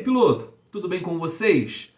aí, piloto, tudo bem com vocês?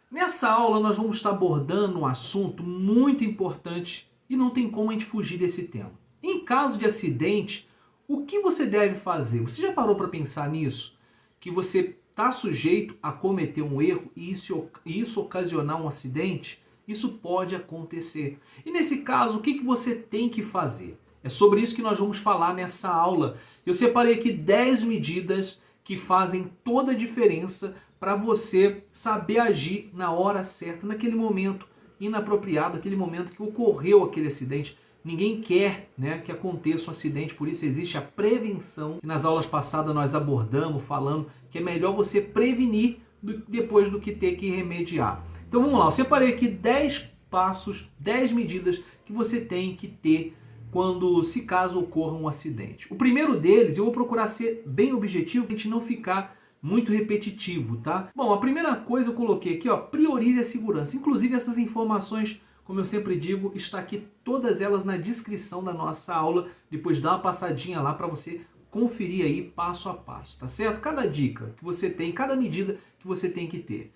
Nessa aula nós vamos estar abordando um assunto muito importante e não tem como a gente fugir desse tema. Em caso de acidente, o que você deve fazer? Você já parou para pensar nisso? Que você está sujeito a cometer um erro e isso ocasionar um acidente? Isso pode acontecer. E nesse caso, o que você tem que fazer? É sobre isso que nós vamos falar nessa aula. Eu separei aqui 10 medidas que fazem toda a diferença para você saber agir na hora certa, naquele momento inapropriado, aquele momento que ocorreu aquele acidente. Ninguém quer, né, que aconteça um acidente, por isso existe a prevenção. Nas aulas passadas nós abordamos, falando que é melhor você prevenir depois do que ter que remediar. Então vamos lá, eu separei aqui 10 passos, 10 medidas que você tem que ter quando, se caso ocorra um acidente. O primeiro deles, eu vou procurar ser bem objetivo, para a gente não ficar muito repetitivo, tá? Bom, a primeira coisa eu coloquei aqui, ó, priorize a segurança. Inclusive essas informações, como eu sempre digo, está aqui todas elas na descrição da nossa aula. Depois dá uma passadinha lá para você conferir aí passo a passo, tá certo? Cada dica que você tem, cada medida que você tem que ter.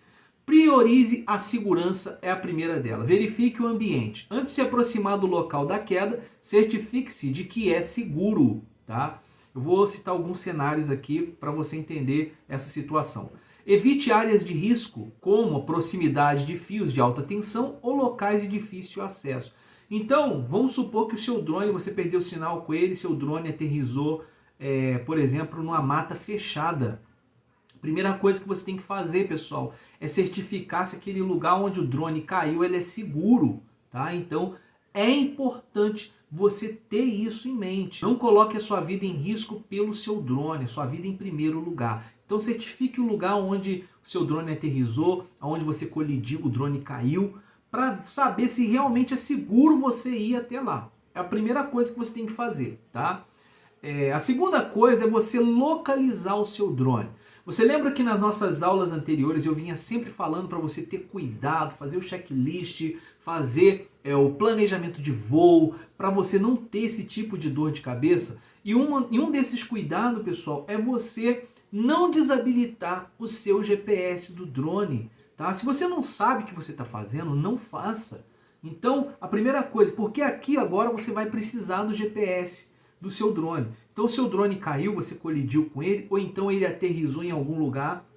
Priorize a segurança é a primeira dela. Verifique o ambiente. Antes de se aproximar do local da queda, certifique-se de que é seguro, tá? Eu vou citar alguns cenários aqui para você entender essa situação. Evite áreas de risco, como a proximidade de fios de alta tensão ou locais de difícil acesso. Então, vamos supor que o seu drone, você perdeu o sinal com ele, seu drone aterrissou, por exemplo, numa mata fechada. Primeira coisa que você tem que fazer, pessoal, é certificar se aquele lugar onde o drone caiu ele é seguro, tá? Então, é importante você ter isso em mente. Não coloque a sua vida em risco pelo seu drone, a sua vida em primeiro lugar. Então, certifique o lugar onde o seu drone aterrissou, onde você colidiu, o drone caiu, para saber se realmente é seguro você ir até lá. É a primeira coisa que você tem que fazer, tá? A segunda coisa é você localizar o seu drone. Você lembra que nas nossas aulas anteriores eu vinha sempre falando para você ter cuidado, fazer o checklist, fazer o planejamento de voo, para você não ter esse tipo de dor de cabeça? E um desses cuidados, pessoal, é você não desabilitar o seu GPS do drone, tá? Se você não sabe o que você está fazendo, não faça. Então, a primeira coisa, porque aqui agora você vai precisar do GPS do seu drone. Então o seu drone caiu, você colidiu com ele, ou então ele aterrissou em algum lugar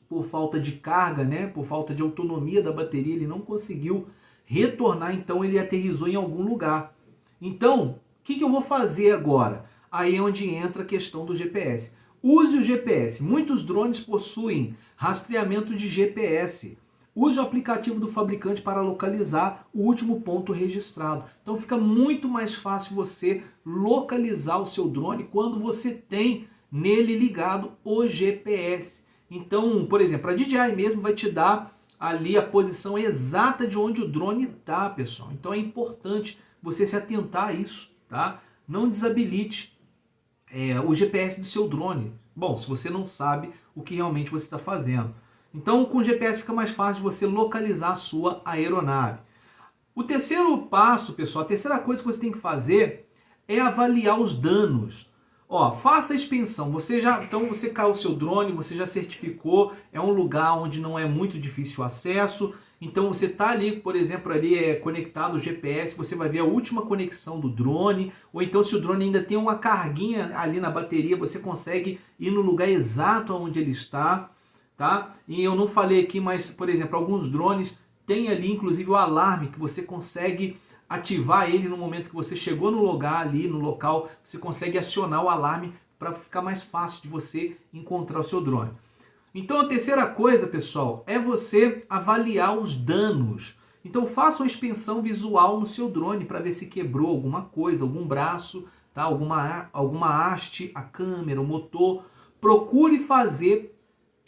por falta de carga, né? Por falta de autonomia da bateria, ele não conseguiu retornar, então ele aterrissou em algum lugar. Então, o que eu vou fazer agora? Aí é onde entra a questão do GPS. Use o GPS. Muitos drones possuem rastreamento de GPS. Use o aplicativo do fabricante para localizar o último ponto registrado. Então fica muito mais fácil você localizar o seu drone quando você tem nele ligado o GPS. Então, por exemplo, a DJI mesmo vai te dar ali a posição exata de onde o drone está, pessoal. Então é importante você se atentar a isso, tá? Não desabilite o GPS do seu drone. Bom, se você não sabe o que realmente você está fazendo. Então, com o GPS fica mais fácil de você localizar a sua aeronave. O terceiro passo, pessoal, a terceira coisa que você tem que fazer é avaliar os danos. Ó, faça a expensão. Então você caiu o seu drone, você já certificou, é um lugar onde não é muito difícil o acesso. Então você está ali, por exemplo, ali conectado ao GPS, você vai ver a última conexão do drone, ou então se o drone ainda tem uma carguinha ali na bateria, você consegue ir no lugar exato onde ele está. Tá? E eu não falei aqui, mas, por exemplo, alguns drones têm ali, inclusive, o alarme que você consegue ativar ele no momento que você chegou no lugar ali, no local, você consegue acionar o alarme para ficar mais fácil de você encontrar o seu drone. Então, a terceira coisa, pessoal, é você avaliar os danos. Então, faça uma inspeção visual no seu drone para ver se quebrou alguma coisa, algum braço, tá? alguma haste, a câmera, o motor. Procure fazer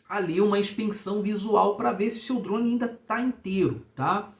ali uma inspeção visual para ver se o seu drone ainda está inteiro, tá?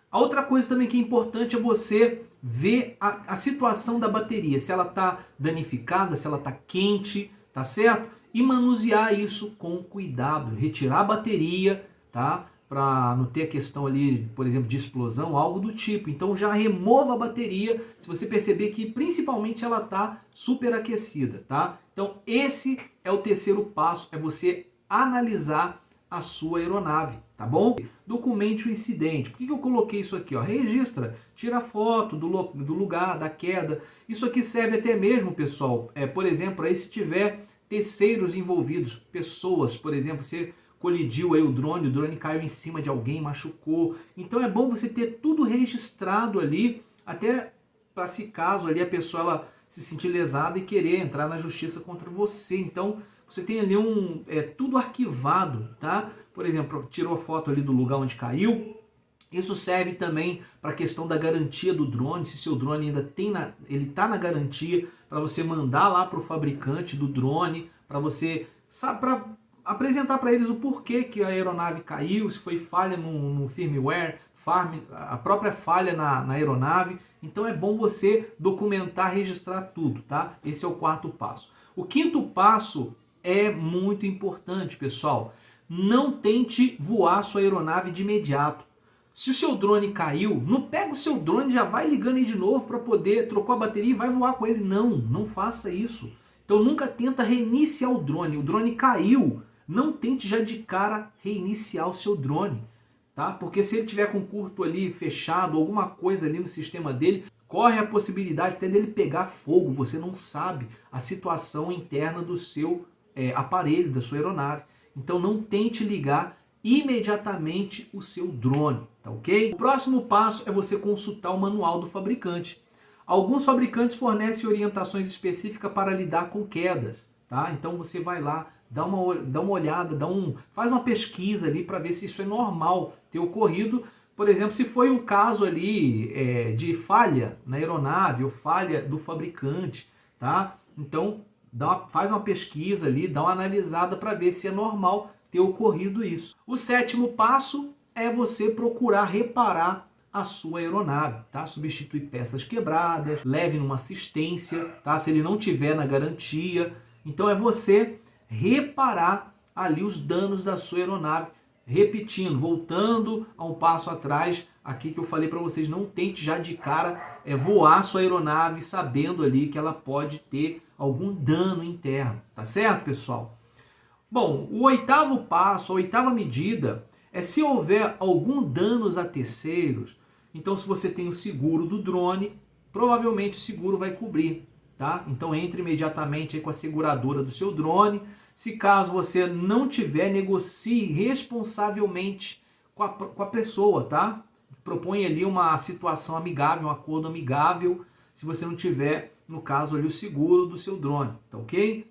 A outra coisa também que é importante é você ver a situação da bateria, se ela está danificada, se ela está quente, tá certo? E manusear isso com cuidado, retirar a bateria, tá? Para não ter a questão ali, por exemplo, de explosão, algo do tipo. Então já remova a bateria, se você perceber que principalmente ela está superaquecida, tá? Então esse é o terceiro passo, é você analisar a sua aeronave, tá bom? Documente o incidente. Por que eu coloquei isso aqui? Ó? Registra, tira foto do lugar, da queda. Isso aqui serve até mesmo, pessoal, por exemplo, aí se tiver terceiros envolvidos, pessoas, por exemplo, você colidiu aí o drone caiu em cima de alguém, machucou. Então é bom você ter tudo registrado ali, até para se caso ali a pessoa ela se sentir lesada e querer entrar na justiça contra você. Então você tem ali tudo arquivado, tá? Por exemplo, tirou a foto ali do lugar onde caiu. Isso serve também para a questão da garantia do drone, se seu drone ainda ele está na garantia, para você mandar lá para o fabricante do drone, para você para apresentar para eles o porquê que a aeronave caiu, se foi falha no firmware, a própria falha na aeronave. Então é bom você documentar, registrar tudo, tá? Esse é o quarto passo. O quinto passo é muito importante, pessoal. Não tente voar sua aeronave de imediato. Se o seu drone caiu, não pega o seu drone e já vai ligando aí de novo para poder trocar a bateria e vai voar com ele. Não, não faça isso. Então nunca tenta reiniciar o drone. O drone caiu, não tente já de cara reiniciar o seu drone, tá? Porque se ele tiver com curto ali fechado, alguma coisa ali no sistema dele, corre a possibilidade até dele pegar fogo. Você não sabe a situação interna do seu aparelho, da sua aeronave. Então não tente ligar imediatamente o seu drone, tá ok? O próximo passo é você consultar o manual do fabricante. Alguns fabricantes fornecem orientações específicas para lidar com quedas, tá? Então você vai lá, dá uma olhada, faz uma pesquisa ali para ver se isso é normal ter ocorrido. Por exemplo, se foi um caso ali de falha na aeronave ou falha do fabricante, tá? Então faz uma pesquisa ali, dá uma analisada para ver se é normal ter ocorrido isso. O sétimo passo é você procurar reparar a sua aeronave, tá? Substituir peças quebradas, leve numa assistência, tá? Se ele não tiver na garantia. Então é você reparar ali os danos da sua aeronave. Repetindo, voltando a um passo atrás, aqui que eu falei para vocês, não tente já de cara voar sua aeronave sabendo ali que ela pode ter algum dano interno, tá certo, pessoal? Bom, o oitavo passo, a oitava medida, é se houver algum danos a terceiros. Então, se você tem o seguro do drone, provavelmente o seguro vai cobrir, tá? Então, entre imediatamente aí com a seguradora do seu drone. Se caso você não tiver, negocie responsavelmente com a pessoa, tá? Propõe ali uma situação amigável, um acordo amigável, se você não tiver, no caso ali, o seguro do seu drone, tá ok?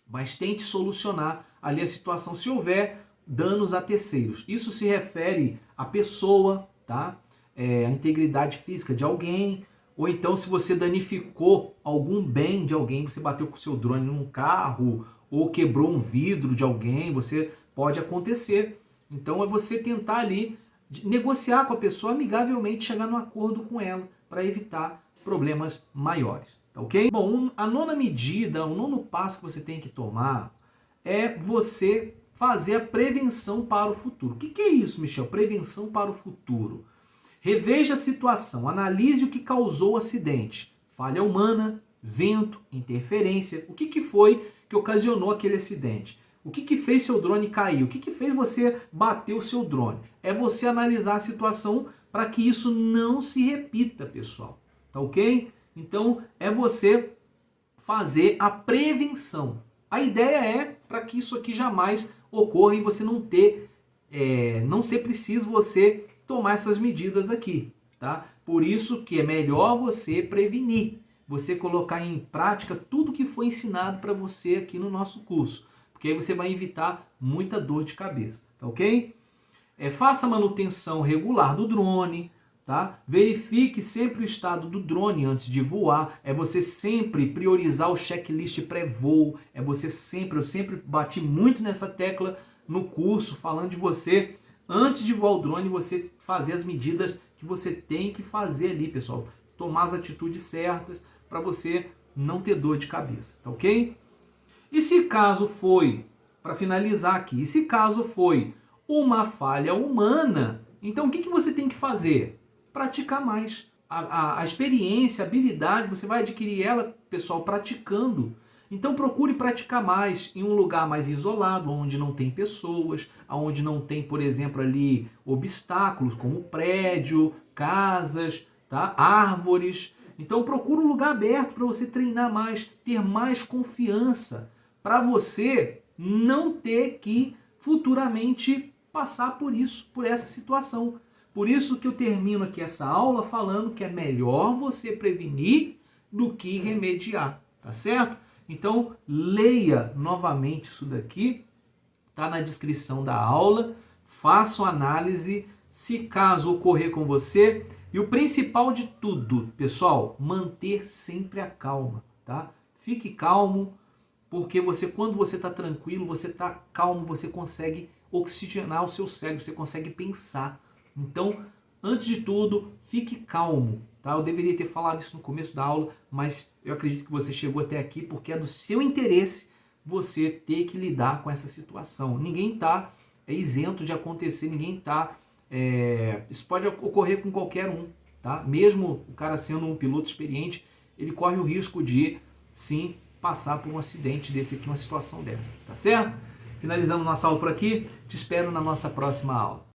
Mas tente solucionar ali a situação se houver danos a terceiros. Isso se refere à pessoa, tá? A integridade física de alguém, ou então se você danificou algum bem de alguém, você bateu com o seu drone num carro, ou quebrou um vidro de alguém, pode acontecer. Então é você tentar ali negociar com a pessoa amigavelmente, chegar num acordo com ela, para evitar problemas maiores. Ok? Bom, a nona medida, o nono passo que você tem que tomar é você fazer a prevenção para o futuro. O que é isso, Michel? Prevenção para o futuro. Reveja a situação, analise o que causou o acidente. Falha humana, vento, interferência. O que foi que ocasionou aquele acidente? O que fez seu drone cair? O que fez você bater o seu drone? É você analisar a situação para que isso não se repita, pessoal. Tá ok? Então, é você fazer a prevenção. A ideia é para que isso aqui jamais ocorra e você não ser preciso você tomar essas medidas aqui, tá? Por isso que é melhor você prevenir, você colocar em prática tudo que foi ensinado para você aqui no nosso curso, porque aí você vai evitar muita dor de cabeça, tá ok? Faça a manutenção regular do drone, tá? Verifique sempre o estado do drone antes de voar. É você sempre priorizar o checklist pré-voo. Eu sempre bati muito nessa tecla no curso, falando de você, antes de voar o drone, você fazer as medidas que você tem que fazer ali, pessoal. Tomar as atitudes certas para você não ter dor de cabeça, tá ok? E se caso foi, para finalizar aqui, e se caso foi uma falha humana, então o que você tem que fazer? Praticar mais. A experiência, a habilidade, você vai adquirir ela, pessoal, praticando. Então procure praticar mais em um lugar mais isolado, onde não tem pessoas, onde não tem, por exemplo, ali obstáculos como prédio, casas, tá? Árvores. Então procure um lugar aberto para você treinar mais, ter mais confiança, para você não ter que futuramente passar por isso, por essa situação. Por isso que eu termino aqui essa aula falando que é melhor você prevenir do que remediar, tá certo? Então, leia novamente isso daqui, tá na descrição da aula, faça uma análise, se caso ocorrer com você, e o principal de tudo, pessoal, manter sempre a calma, tá? Fique calmo, porque quando você está tranquilo, você está calmo, você consegue oxigenar o seu cérebro, você consegue pensar. Então, antes de tudo, fique calmo, tá? Eu deveria ter falado isso no começo da aula, mas eu acredito que você chegou até aqui porque é do seu interesse você ter que lidar com essa situação. Ninguém está isento de acontecer, ninguém está... isso pode ocorrer com qualquer um, tá? Mesmo o cara sendo um piloto experiente, ele corre o risco de, sim, passar por um acidente desse aqui, uma situação dessa, tá certo? Finalizando nossa aula por aqui, te espero na nossa próxima aula.